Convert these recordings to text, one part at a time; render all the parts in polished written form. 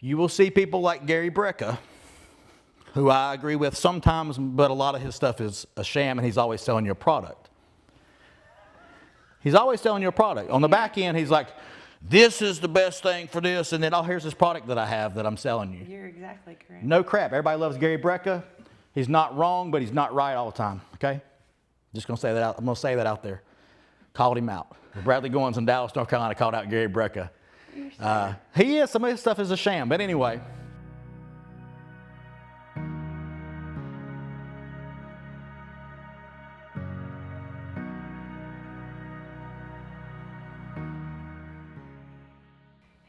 You will see people like Gary Brecka, who I agree with sometimes, but a lot of his stuff is a sham, and he's always selling you a product. He's always selling you a product. On the back end, he's like, this is the best thing for this, and then, oh, here's this product that I have that I'm selling you. You're exactly correct. No crap. Everybody loves Gary Brecka. He's not wrong, but he's not right all the time, okay? Just going to say that out. I'm going to say that out there. Called him out. Bradley Goins in Dallas, North Carolina, called out Gary Brecka. He is. Some of his stuff is a sham, but anyway.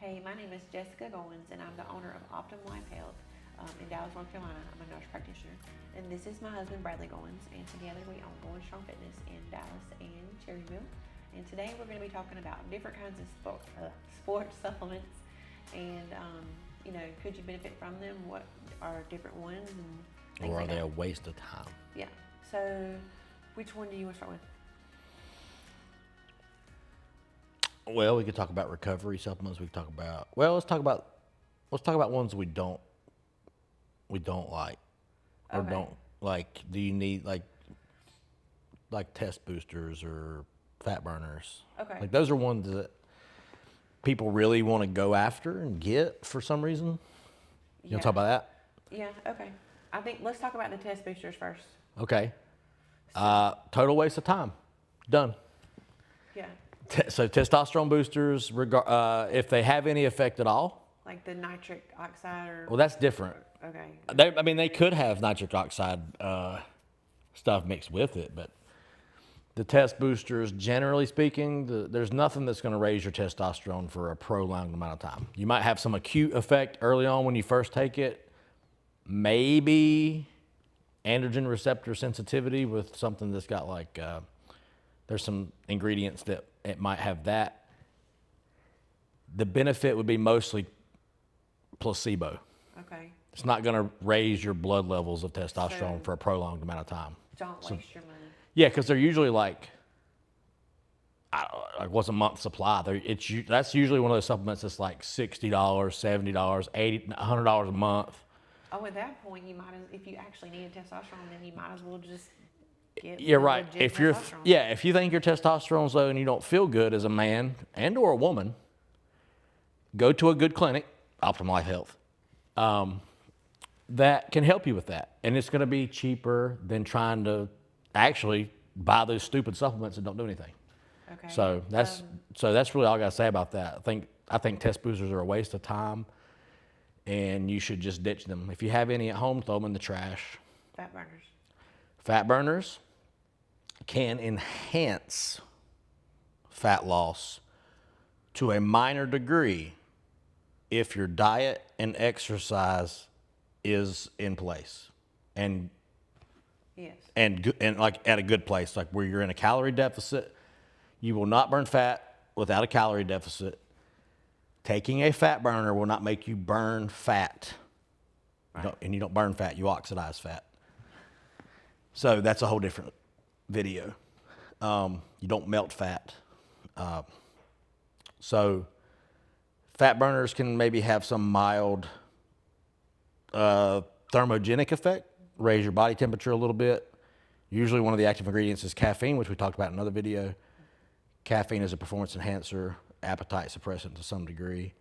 Hey, my name is Jessica Goins, and I'm the owner of OptimLife Health in Dallas, North Carolina. I'm a nurse practitioner. And this is my husband, Bradley Goins, and together we own Goins Strong Fitness in Dallas and Cherryville. And today we're going to be talking about different kinds of sports supplements, and you know, could you benefit from them? What are different ones, and things Or are like they that. a waste of time? Yeah. So, which one do you want to start with? Well, we could talk about recovery supplements. We could talk about, well, let's talk about ones we don't like, or Okay. don't like. Do you need like test boosters or fat burners? Okay. Like those are ones that people really want to go after and get for some reason. You want to talk about that? Yeah. Okay. I think let's talk about the test boosters first. Okay. Total waste of time. Done. Yeah. So testosterone boosters, if they have any effect at all, Like the nitric oxide or. well, that's different. Okay. They could have nitric oxide stuff mixed with it, but the test boosters, generally speaking, there's nothing that's going to raise your testosterone for a prolonged amount of time. You might have some acute effect early on when you first take it, maybe androgen receptor sensitivity with something that's got like, there's some ingredients that it might have that. The benefit would be mostly placebo. Okay. It's not going to raise your blood levels of testosterone So- for a prolonged amount of time. Don't waste your money. Yeah, because they're usually like what's a month supply? That's usually one of those supplements that's like $60, $70, $80, $100 a month. Oh, at that point, you might as if you actually need testosterone, then you might as well just get. You're the right. legit If you're testosterone. if you think your testosterone's low and you don't feel good as a man and or a woman, go to a good clinic, OptimLife Health. That can help you with that, and it's going to be cheaper than trying to actually buy those stupid supplements that don't do anything. Okay. So that's really all I got to say about that. I think test boosters are a waste of time, and you should just ditch them. If you have any at home, throw them in the trash. Fat burners. Fat burners can enhance fat loss to a minor degree if your diet and exercise is in place and Yes. and like at a good place, like where you're in a calorie deficit. You will not burn fat without a calorie deficit. Taking a fat burner will not make you burn fat. Right. And you don't burn fat, you oxidize fat. So that's a whole different video. You don't melt fat. So fat burners can maybe have some mild thermogenic effect, raise your body temperature a little bit. Usually one of the active ingredients is caffeine, which we talked about in another video. Caffeine is a performance enhancer, appetite suppressant to some degree.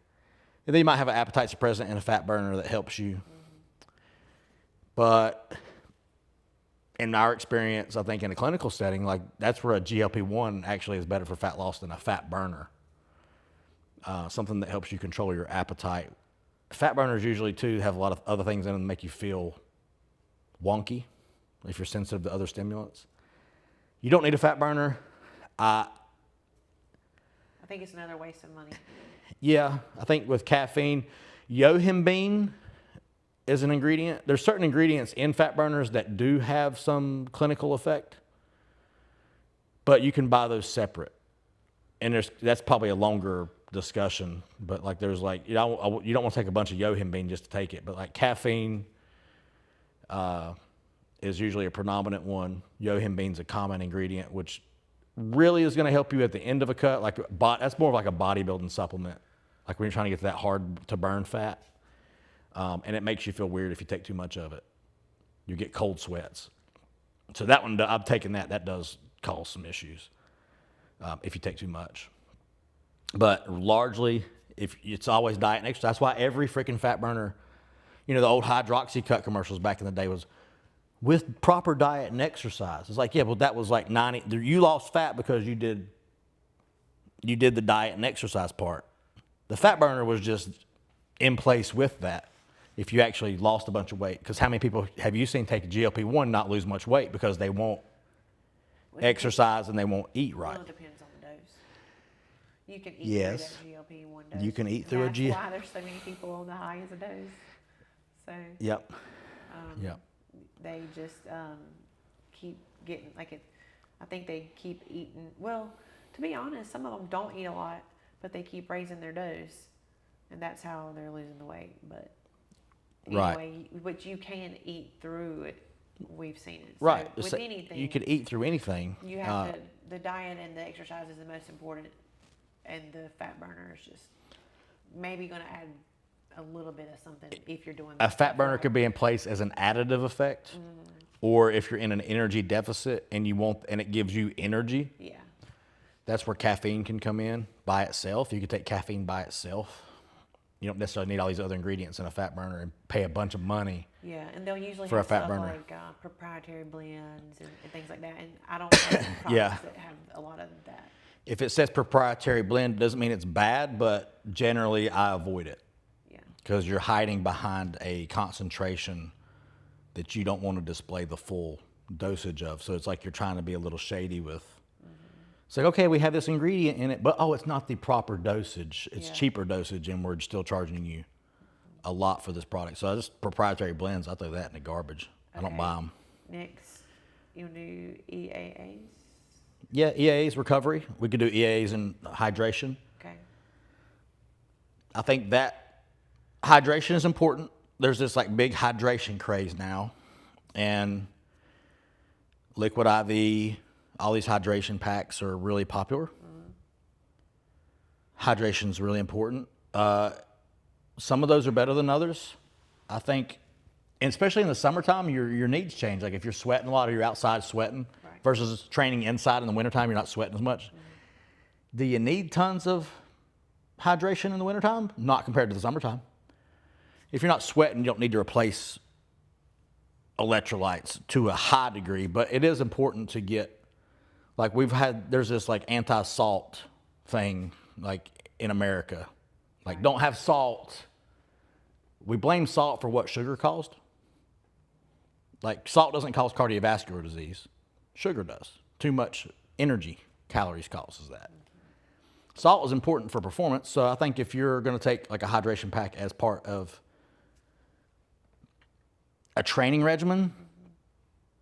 And then you might have an appetite suppressant and a fat burner that helps you. But in our experience, I think in a clinical setting, like that's where a GLP-1 actually is better for fat loss than a fat burner. Something that helps you control your appetite. Fat burners usually too have a lot of other things in them that make you feel wonky if you're sensitive to other stimulants. You don't need a fat burner. I think it's another waste of money. Yeah, I think with caffeine, yohimbine is an ingredient. There's certain ingredients in fat burners that do have some clinical effect, but you can buy those separate. And that's probably a longer discussion, but like there's like, you don't want to take a bunch of yohimbine just to take it, but like caffeine is usually a predominant one. Yohimbine's a common ingredient, which really is going to help you at the end of a cut. Like that's more of like a bodybuilding supplement. Like when you're trying to get to that hard to burn fat, and it makes you feel weird if you take too much of it. You get cold sweats. So that one, I've taken that. That does cause some issues if you take too much. But largely, if it's always diet and exercise. That's why every freaking fat burner, the old hydroxy cut commercials back in the day was with proper diet and exercise. It's like, yeah, well, that was like 90. You lost fat because you did the diet and exercise part. The fat burner was just in place with that. If you actually lost a bunch of weight, because how many people have you seen take a GLP-1 not lose much weight because they won't exercise and they won't eat right? Well, it depends on the dose. You can eat Yes. through that GLP-1 dose. You can eat through a That's why there's so many people on the highest dose. So Yep. Yep. they just keep getting I think they keep eating. Well, to be honest, some of them don't eat a lot, but they keep raising their dose, and that's how they're losing the weight. But Right. anyway, but you can eat through it. We've seen it. So Right. with So anything, you could eat through anything. you have the diet and the exercise is the most important, and the fat burner is just maybe going to add a little bit of something if you're doing A fat burner could be in place as an additive effect, or if you're in an energy deficit and it gives you energy. Yeah. That's where caffeine can come in by itself. You could take caffeine by itself. You don't necessarily need all these other ingredients in a fat burner and pay a bunch of money. Yeah, and they'll usually For a have fat stuff burner. like proprietary blends and things like that. And I don't know products Yeah. that have a lot of that. If it says proprietary blend, it doesn't mean it's bad, but generally I avoid it Yeah. because you're hiding behind a concentration that you don't want to display the full dosage of. So it's like you're trying to be a little shady with. It's like, okay, we have this ingredient in it, but it's not the proper dosage. It's Yeah. cheaper dosage, and we're still charging you a lot for this product. So just proprietary blends, I throw that in the garbage. I don't Okay. buy them. Next, you'll do EAAs. Yeah, EAAs recovery. We could do EAAs and hydration. Okay. I think that hydration is important. There's this like big hydration craze now, and Liquid IV, all these hydration packs are really popular. Hydration is really important. Some of those are better than others. I think, and especially in the summertime, your needs change. Like if you're sweating a lot or you're outside sweating Right. versus training inside in the wintertime, you're not sweating as much. Do you need tons of hydration in the wintertime? Not compared to the summertime. If you're not sweating, you don't need to replace electrolytes to a high degree, but it is important to get, like there's this like anti-salt thing like in America. Like don't have salt. We blame salt for what sugar caused. Like salt doesn't cause cardiovascular disease. Sugar does. Too much energy, calories causes that. Salt is important for performance, so I think if you're going to take like a hydration pack as part of a training regimen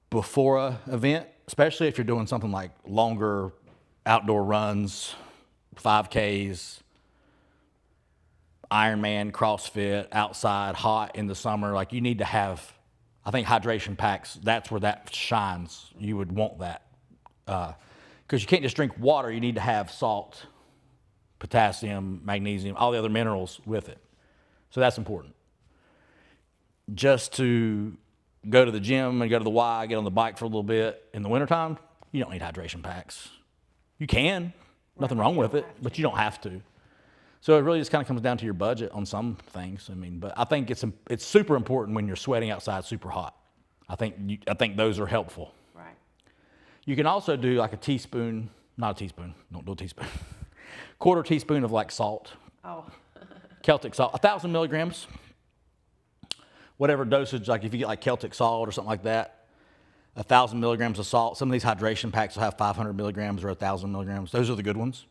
before an event, especially if you're doing something like longer outdoor runs, 5Ks, Ironman, CrossFit, outside, hot in the summer, like you need to have, I think hydration packs, that's where that shines. You would want that. Because you can't just drink water, you need to have salt, potassium, magnesium, all the other minerals with it. So that's important. Just to go to the gym and go to the Y, get on the bike for a little bit in the wintertime, you don't need hydration packs. You can, nothing wrong with it, but you don't have to. So it really just kind of comes down to your budget on some things. I mean, but I think it's super important when you're sweating outside super hot. I think those are helpful. Right. You can also do like a teaspoon, not a teaspoon, don't do a teaspoon, quarter teaspoon of like salt, Oh. Celtic salt, 1,000 milligrams, whatever dosage, like if you get like Celtic salt or something like that, 1,000 milligrams of salt. Some of these hydration packs will have 500 milligrams or 1,000 milligrams. Those are the good ones.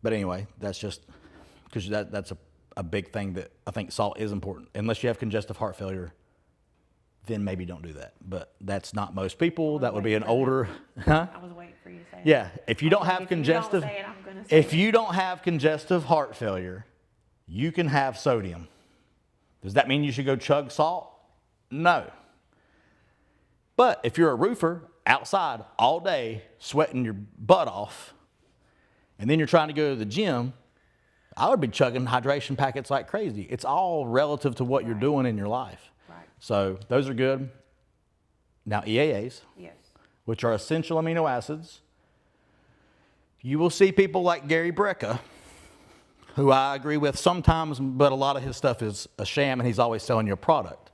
But anyway, that's just because that's a big thing that I think salt is important. Unless you have congestive heart failure, then maybe don't do that. But that's not most people. That would be an older, huh? I was waiting for you to say Yeah, if you that. don't have If congestive, you don't say it, I'm gonna say if you don't have congestive heart failure, you can have sodium. Does that mean you should go chug salt? No. But if you're a roofer outside all day, sweating your butt off, and then you're trying to go to the gym, I would be chugging hydration packets like crazy. It's all relative to what you're doing in your life. Right. So those are good. Now EAAs, Yes. which are essential amino acids. You will see people like Gary Brecka, who I agree with sometimes, but a lot of his stuff is a sham, and he's always selling you a product.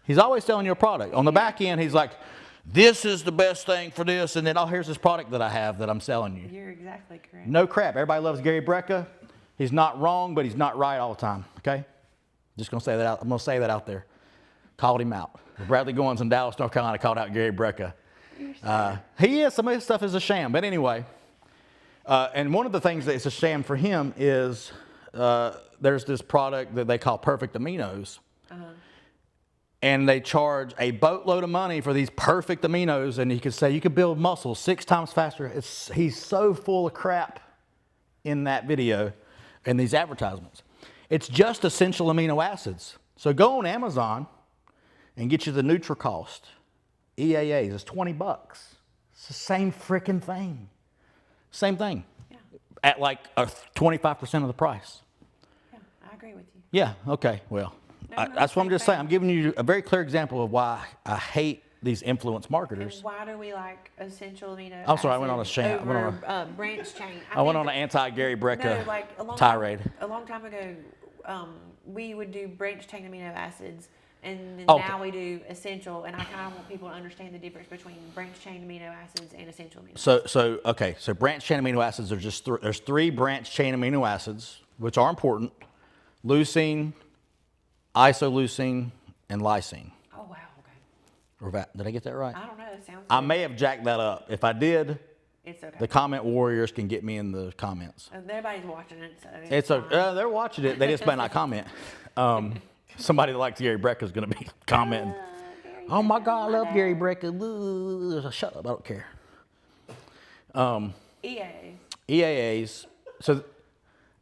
He's always selling you a product. On the back end, he's like, this is the best thing for this, and then, oh, here's this product that I have that I'm selling you. You're exactly correct. No crap. Everybody loves Gary Brecka. He's not wrong, but he's not right all the time, okay? Just going to say that out. I'm going to say that out there. Called him out. Bradley Goins in Dallas, North Carolina, called out Gary Brecka. He is. Some of his stuff is a sham. But anyway, and one of the things that's a sham for him is there's this product that they call Perfect Aminos. And they charge a boatload of money for these perfect aminos. And he could say you could build muscle 6 times faster. He's so full of crap in that video and these advertisements. It's just essential amino acids. So go on Amazon and get you the NutriCost. EAAs, it's $20. It's the same freaking thing. Same thing. Yeah. At like 25% of the price. Yeah, I agree with you. Yeah, okay, well, that's what I'm just saying. I'm giving you a very clear example of why I hate these influence marketers. And why do we like essential amino I'm sorry, I went on a acids sham. over branch chain? I went on an anti-Gary Brecka No, like tirade. a long time ago, we would do branch chain amino acids, and Oh. now we do essential. And I kind of want people to understand the difference between branch chain amino acids and essential amino acids. So branch chain amino acids are just there's 3 branch chain amino acids, which are important: leucine, isoleucine, and lysine. Oh wow, okay. Or did I get that right? I don't know. It sounds. I good. may have jacked that up. If I did, It's okay. the comment warriors can get me in the comments. Everybody's watching it, so It's they're watching it. They just may not comment. Somebody that likes Gary Brecka is going to be commenting. Oh my God, I love Gary Brecka. Ooh, shut up, I don't care. EAAs. EAAs. So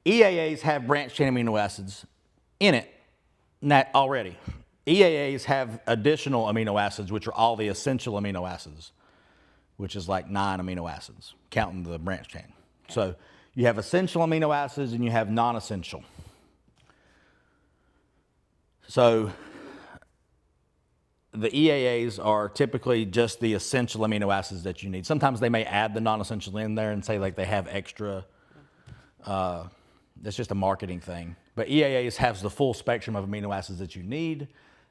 EAAs have branch chain amino acids in it already. EAAs have additional amino acids, which are all the essential amino acids, which is like 9 amino acids, counting the branch chain. Okay. So you have essential amino acids and you have non-essential. So the EAAs are typically just the essential amino acids that you need. Sometimes they may add the non-essential in there and say like they have extra. That's just a marketing thing. But EAAs has the full spectrum of amino acids that you need.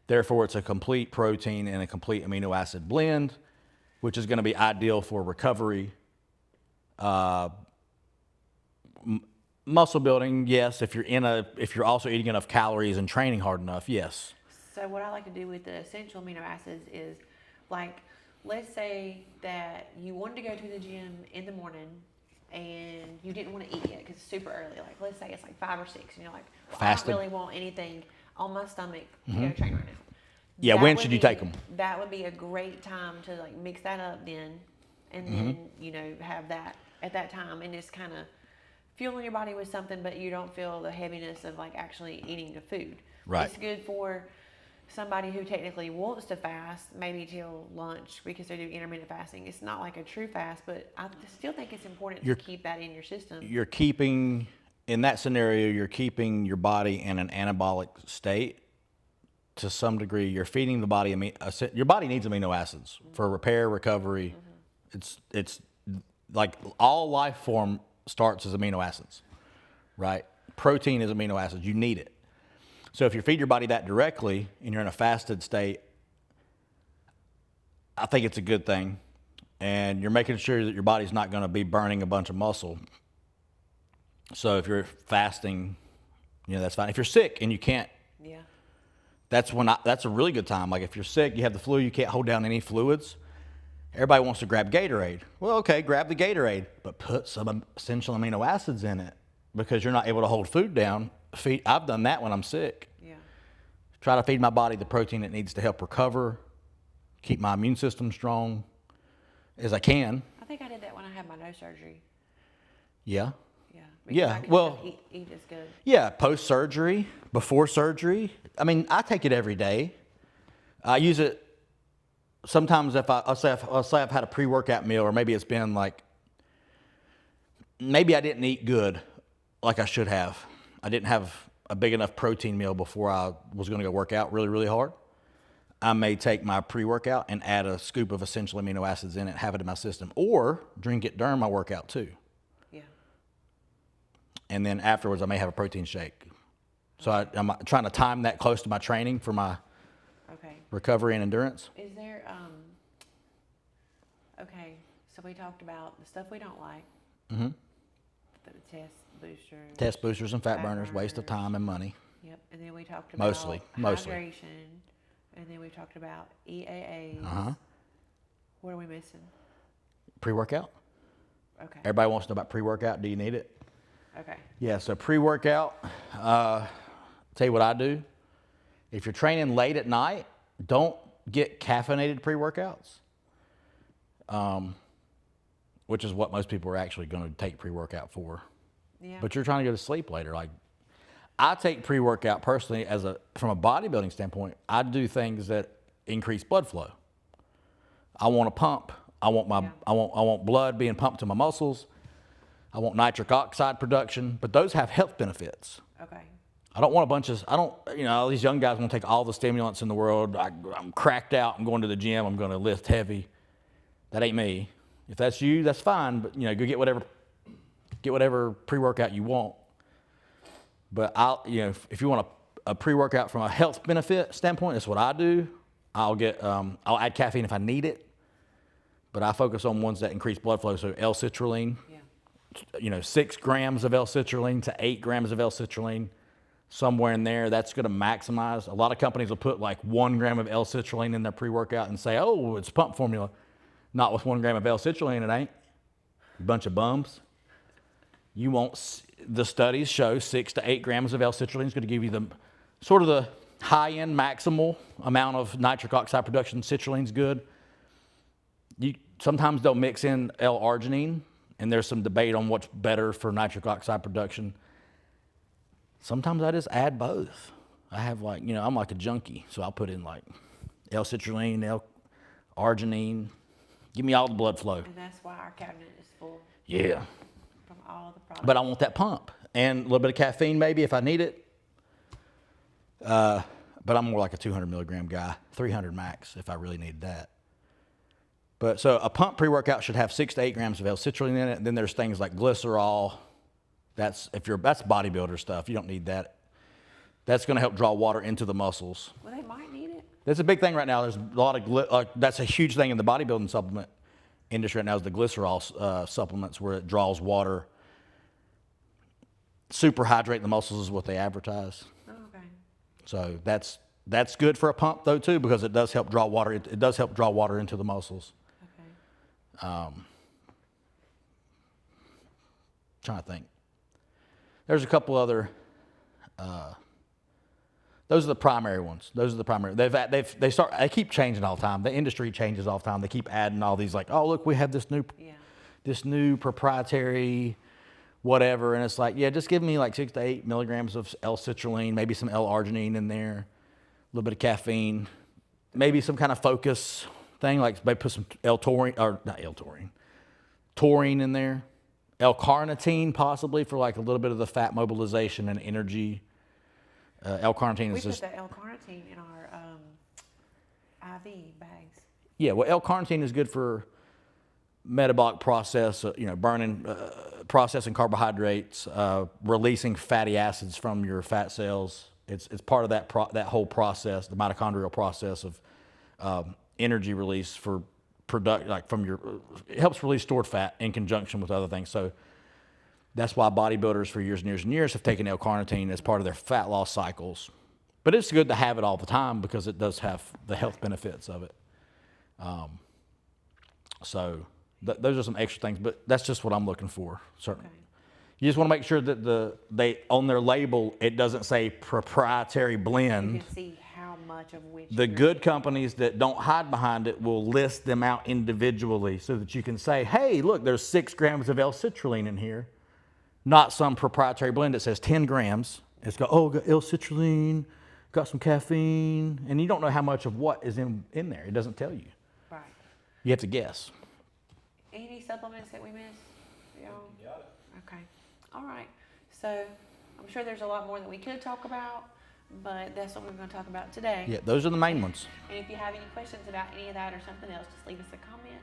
Therefore, it's a complete protein and a complete amino acid blend, which is going to be ideal for recovery. Muscle building, yes. If you're also eating enough calories and training hard enough, yes. So what I like to do with the essential amino acids is, like, let's say that you wanted to go to the gym in the morning and you didn't want to eat yet because it's super early. Like, let's say it's like 5 or 6, and you're like, well, Fasted. I don't really want anything on my stomach to go train right now. Yeah, That when would should you be- take them? That would be a great time to like mix that up then, and then have that at that time, and just kind of fueling your body with something, but you don't feel the heaviness of like actually eating the food. Right. It's good for somebody who technically wants to fast, maybe till lunch because they do intermittent fasting. It's not like a true fast, but I still think it's important to keep that in your system. You're keeping, in that scenario, you're keeping your body in an anabolic state to some degree. You're feeding the body, your body needs amino acids for repair, recovery. It's like all life form starts as amino acids, right? Protein is amino acids. You need it. So if you feed your body that directly and you're in a fasted state, I think it's a good thing. And you're making sure that your body's not going to be burning a bunch of muscle. So if you're fasting, that's fine. If you're sick and you can't, that's a really good time. Like if you're sick, you have the flu, you can't hold down any fluids. Everybody wants to grab Gatorade. Well, okay, grab the Gatorade, but put some essential amino acids in it because you're not able to hold food down. I've done that when I'm sick. Yeah. Try to feed my body the protein it needs to help recover, keep my immune system strong as I can. I think I did that when I had my nose surgery. Yeah. Yeah. Yeah, I could well, eat as good. Yeah, post-surgery, before surgery. I mean, I take it every day. I use it sometimes if I'll say I've had a pre-workout meal, or maybe it's been like, maybe I didn't eat good like I should have. I didn't have a big enough protein meal before I was going to go work out really, really hard. I may take my pre-workout and add a scoop of essential amino acids in it, have it in my system, or drink it during my workout too. Yeah. And then afterwards, I may have a protein shake. So I'm trying to time that close to my training for my recovery and endurance. Is there, okay, so we talked about the stuff we don't like. Mm-hmm. The test boosters. Test boosters and fat burners, waste of time and money. Yep, and then we talked about Mostly. hydration, and then we talked about EAAs. Uh-huh. What are we missing? Pre-workout. Okay. Everybody wants to know about pre-workout. Do you need it? Okay. Yeah, so pre-workout, tell you what I do. If you're training late at night, don't get caffeinated pre-workouts, which is what most people are actually going to take pre-workout for. Yeah. But you're trying to go to sleep later. Like, I take pre-workout personally from a bodybuilding standpoint. I do things that increase blood flow. I want to pump. I want blood being pumped to my muscles. I want nitric oxide production, but those have health benefits. Okay. I don't want a bunch of, all these young guys want to take all the stimulants in the world. I'm cracked out. I'm going to the gym. I'm going to lift heavy. That ain't me. If that's you, that's fine. But, go get whatever pre-workout you want. But if you want a pre-workout from a health benefit standpoint, that's what I do. I'll add caffeine if I need it. But I focus on ones that increase blood flow. So L-citrulline, 6 grams of L-citrulline to 8 grams of L-citrulline. Somewhere in there, that's going to maximize. A lot of companies will put like 1 gram of L-citrulline in their pre-workout and say, oh, it's pump formula. Not with 1 gram of L-citrulline, it ain't. A bunch of bums. The studies show 6 to 8 grams of L-citrulline is going to give you the high-end maximal amount of nitric oxide production. Citrulline's good. Sometimes they'll mix in L-arginine, and there's some debate on what's better for nitric oxide production. Sometimes I just add both. I have I'm like a junkie, so I'll put in like L-citrulline, L-arginine. Give me all the blood flow. And that's why our cabinet is full. Yeah. From all the products. But I want that pump and a little bit of caffeine maybe if I need it. But I'm more like a 200 milligram guy, 300 max if I really needed that. But so a pump pre-workout should have 6 to 8 grams of L-citrulline in it. And then there's things like glycerol. That's bodybuilder stuff. You don't need that. That's going to help draw water into the muscles. Well, they might need it. That's a big thing right now. There's a lot of that's a huge thing in the bodybuilding supplement industry right now is the glycerol supplements where it draws water. Super hydrate the muscles is what they advertise. Oh, okay. So that's good for a pump though too because it does help draw water. It does help draw water into the muscles. Okay. Trying to think. There's a couple other. Those are the primary ones. They keep changing all the time. The industry changes all the time. They keep adding all these like, oh look, we have this new proprietary whatever, and it's like, yeah, just give me like 6 to 8 milligrams of L-citrulline, maybe some L-arginine in there, a little bit of caffeine, maybe some kind of focus thing, like maybe put some taurine in there. L-carnitine possibly for like a little bit of the fat mobilization and energy. L-carnitine is just... We put the L-carnitine in our IV bags. Yeah, well, L-carnitine is good for metabolic process, burning, processing carbohydrates, releasing fatty acids from your fat cells. It's part of that whole process, the mitochondrial process of energy release for it helps release stored fat in conjunction with other things. So that's why bodybuilders for years and years and years have taken L-carnitine as part of their fat loss cycles. But it's good to have it all the time because it does have the health benefits of it. Those are some extra things, but that's just what I'm looking for, certainly. Okay. You just want to make sure that on their label, it doesn't say proprietary blend. You can see how much of which. The good companies that don't hide behind it will list them out individually so that you can say, hey, look, there's 6 grams of L-citrulline in here. Not some proprietary blend that says 10 grams. It's got L-citrulline, got some caffeine, and you don't know how much of what is in there. It doesn't tell you. Right. You have to guess. Any supplements that we missed? Y'all? Got it. Okay. All right. So I'm sure there's a lot more that we could talk about, but that's what we're going to talk about today. Yeah, those are the main ones. And if you have any questions about any of that or something else, just leave us a comment